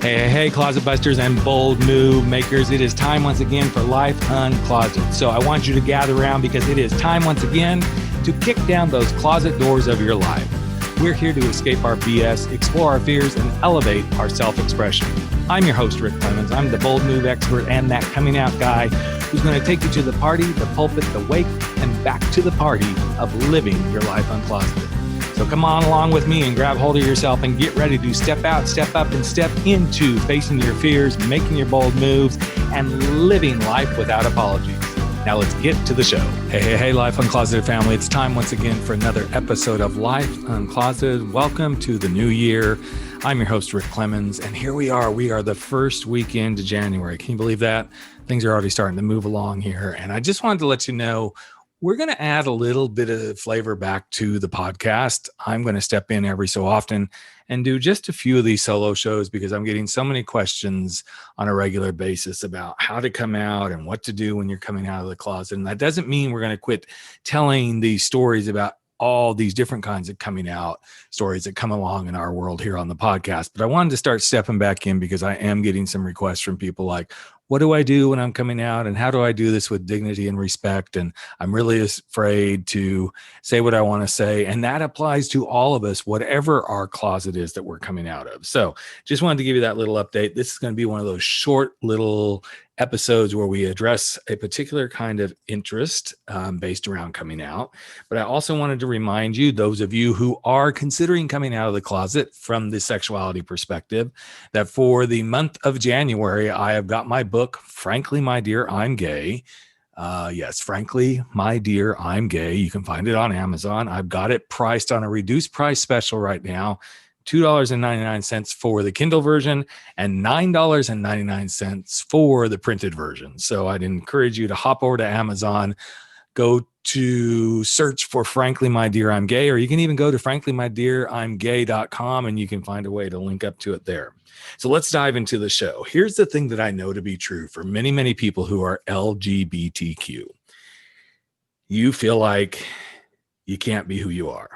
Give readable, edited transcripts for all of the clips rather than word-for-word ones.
Hey, closet busters and bold move makers. It is time once again for Life Uncloseted. So I want you to gather around because it is time once again to kick down those closet doors of your life. We're here to escape our BS, explore our fears, and elevate our self-expression. I'm your host, Rick Clemons. I'm the bold move expert and that coming out guy who's going to take you to the party, the pulpit, the wake, and back to the party of living your life uncloseted. So come on along with me and grab hold of yourself and get ready to step out, step up, and step into facing your fears, making your bold moves, and living life without apologies. Now let's get to the show. Hey, Life Uncloseted family. It's time once again for another episode of Life Uncloseted. Welcome to the new year. I'm your host, Rick Clemons, and here we are. We are the first week into January. Can you believe that? Things are already starting to move along here. And I just wanted to let you know, we're going to add a little bit of flavor back to the podcast. I'm going to step in every so often and do just a few of these solo shows because I'm getting so many questions on a regular basis about how to come out and what to do when you're coming out of the closet. And that doesn't mean we're going to quit telling these stories about all these different kinds of coming out stories that come along in our world here on the podcast. But I wanted to start stepping back in because I am getting some requests from people like, what do I do when I'm coming out? And how do I do this with dignity and respect? And I'm really afraid to say what I want to say. And that applies to all of us, whatever our closet is that we're coming out of. So just wanted to give you that little update. This is going to be one of those short little episodes where we address a particular kind of interest based around coming out. But I also wanted to remind you, those of you who are considering coming out of the closet from the sexuality perspective, that for the month of January, I have got my book, Frankly, My Dear, I'm Gay. Yes, Frankly, My Dear, I'm Gay. You can find it on Amazon. I've got it priced on a reduced price special right now. $2.99 for the Kindle version and $9.99 for the printed version. So I'd encourage you to hop over to Amazon, go to search for Frankly, My Dear, I'm Gay, or you can even go to franklymydearimgay.com and you can find a way to link up to it there. So let's dive into the show. Here's the thing that I know to be true for many, many people who are LGBTQ. You feel like you can't be who you are.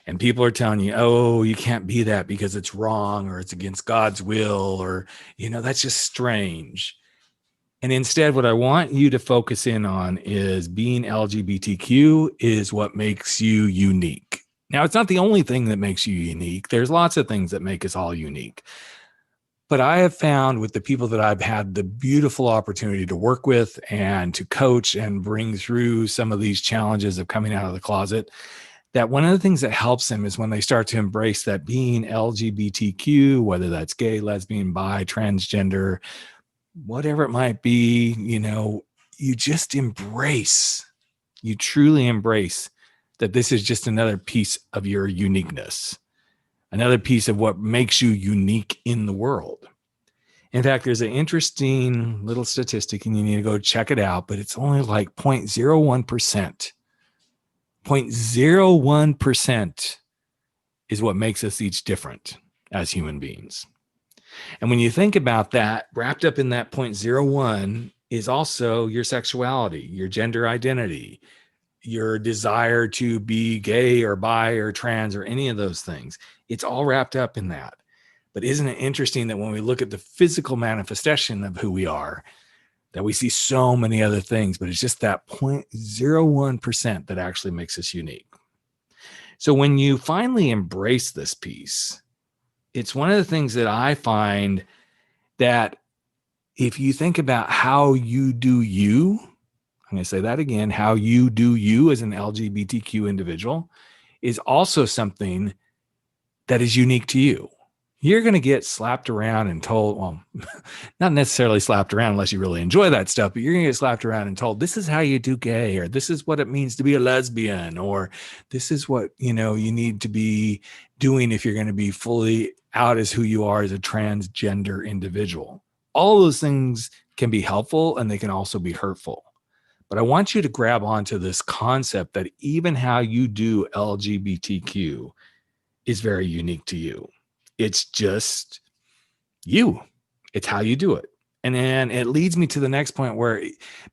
And people are telling you, oh, you can't be that because it's wrong or it's against God's will or, that's just strange. And instead, what I want you to focus in on is being LGBTQ is what makes you unique. Now, it's not the only thing that makes you unique. There's lots of things that make us all unique. But I have found with the people that I've had the beautiful opportunity to work with and to coach and bring through some of these challenges of coming out of the closet, that one of the things that helps them is when they start to embrace that being LGBTQ, whether that's gay, lesbian, bi, transgender, whatever it might be, you just embrace, you truly embrace that this is just another piece of your uniqueness, another piece of what makes you unique in the world. In fact, there's an interesting little statistic and you need to go check it out, but it's only like 0.01%. 0.01% is what makes us each different as human beings. And when you think about that, wrapped up in that 0.01 is also your sexuality, your gender identity, your desire to be gay or bi or trans or any of those things. It's all wrapped up in that. But isn't it interesting that when we look at the physical manifestation of who we are, that we see so many other things, but it's just that 0.01% that actually makes us unique. So when you finally embrace this piece, it's one of the things that I find that if you think about how you do you, I'm going to say that again, how you do you as an LGBTQ individual is also something that is unique to you. You're going to get slapped around and told, well, not necessarily slapped around unless you really enjoy that stuff, but you're going to get slapped around and told, this is how you do gay, or this is what it means to be a lesbian, or this is what, you need to be doing if you're going to be fully out as who you are as a transgender individual. All those things can be helpful and they can also be hurtful. But I want you to grab onto this concept that even how you do LGBTQ is very unique to you. It's just you. It's how you do it. And then it leads me to the next point where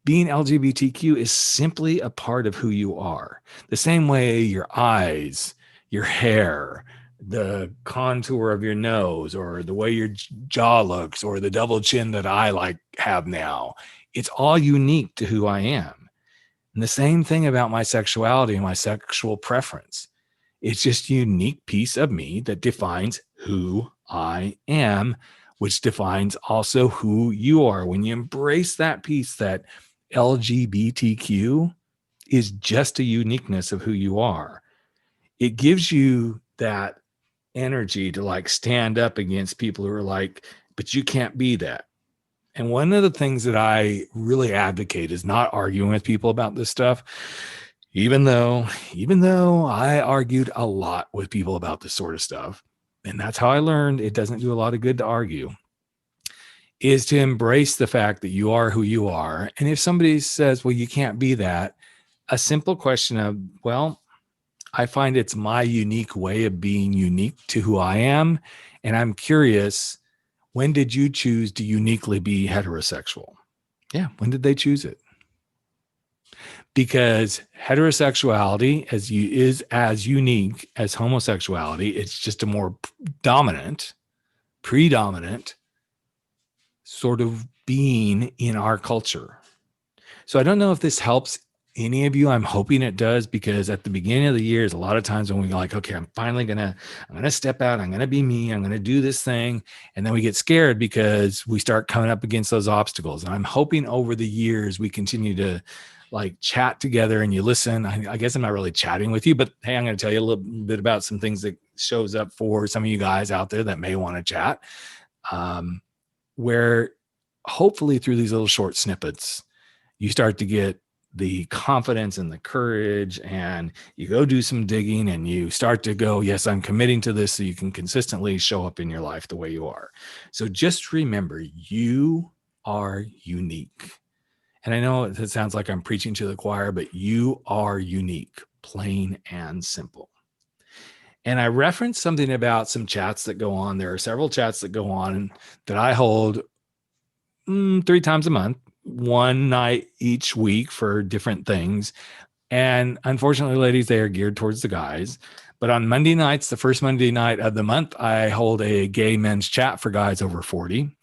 being LGBTQ is simply a part of who you are. The same way your eyes, your hair, the contour of your nose or the way your jaw looks or the double chin that I have now. It's all unique to who I am. And the same thing about my sexuality and my sexual preference. It's just a unique piece of me that defines who I am, which defines also who you are. When you embrace that piece, that LGBTQ is just a uniqueness of who you are. It gives you that energy to stand up against people who are like, but you can't be that. And one of the things that I really advocate is not arguing with people about this stuff. Even though I argued a lot with people about this sort of stuff, and that's how I learned it doesn't do a lot of good to argue, is to embrace the fact that you are who you are. And if somebody says, well, you can't be that, a simple question of, well, I find it's my unique way of being unique to who I am. And I'm curious, when did you choose to uniquely be heterosexual? Yeah, when did they choose it? Because heterosexuality is as unique as homosexuality. It's just a more predominant sort of being in our culture. So I don't know if this helps any of you. I'm hoping it does, because at the beginning of the year is a lot of times when we're like, okay, I'm going to step out. I'm going to be me. I'm going to do this thing. And then we get scared because we start coming up against those obstacles. And I'm hoping over the years we continue to chat together and you listen. I guess I'm not really chatting with you, but hey, I'm going to tell you a little bit about some things that shows up for some of you guys out there that may want to chat, where hopefully through these little short snippets, you start to get the confidence and the courage, and you go do some digging and you start to go, yes, I'm committing to this, so you can consistently show up in your life the way you are. So just remember, you are unique. And I know it sounds like I'm preaching to the choir, but you are unique, plain and simple. And I referenced something about some chats that go on. There are several chats that go on that I hold 3 times a month, one night each week for different things. And unfortunately, ladies, they are geared towards the guys. But on Monday nights, the first Monday night of the month, I hold a gay men's chat for guys over 40.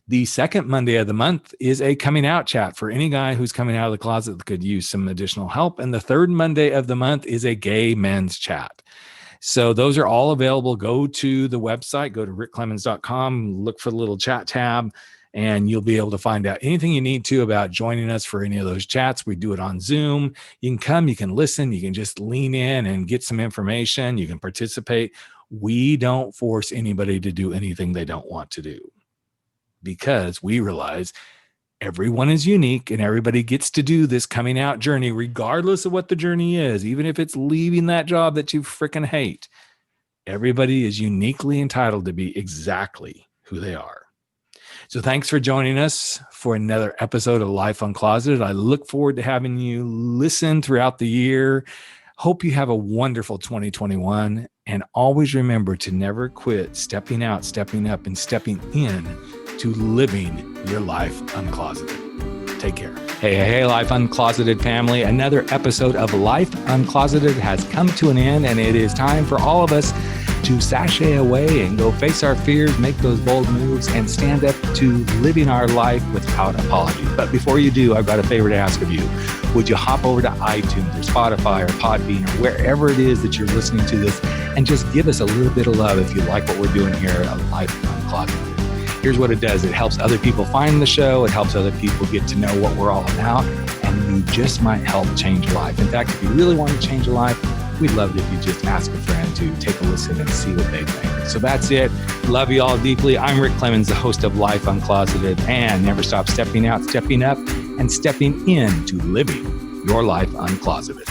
The second Monday of the month is a coming out chat for any guy who's coming out of the closet that could use some additional help. And the third Monday of the month is a gay men's chat. So those are all available. Go to the website, go to rickclemons.com, look for the little chat tab, and you'll be able to find out anything you need to about joining us for any of those chats. We do it on Zoom. You can come, you can listen, you can just lean in and get some information. You can participate. We don't force anybody to do anything they don't want to do, because we realize everyone is unique and everybody gets to do this coming out journey, regardless of what the journey is. Even if it's leaving that job that you freaking hate, everybody is uniquely entitled to be exactly who they are. So thanks for joining us for another episode of Life Uncloseted. I look forward to having you listen throughout the year. Hope you have a wonderful 2021, and always remember to never quit stepping out, stepping up, and stepping in to living your life uncloseted. Take care. Hey, Life Uncloseted family. Another episode of Life Uncloseted has come to an end, and it is time for all of us to sashay away and go face our fears, make those bold moves, and stand up to living our life without apology. But before you do, I've got a favor to ask of you. Would you hop over to iTunes or Spotify or Podbean or wherever it is that you're listening to this, and just give us a little bit of love if you like what we're doing here at Life Uncloseted. Here's what it does. It helps other people find the show. It helps other people get to know what we're all about. And you just might help change a life. In fact, if you really want to change a life, we'd love it if you just ask a friend to take a listen and see what they think. So that's it. Love you all deeply. I'm Rick Clemons, the host of Life Uncloseted, and never stop stepping out, stepping up, and stepping into living your life uncloseted.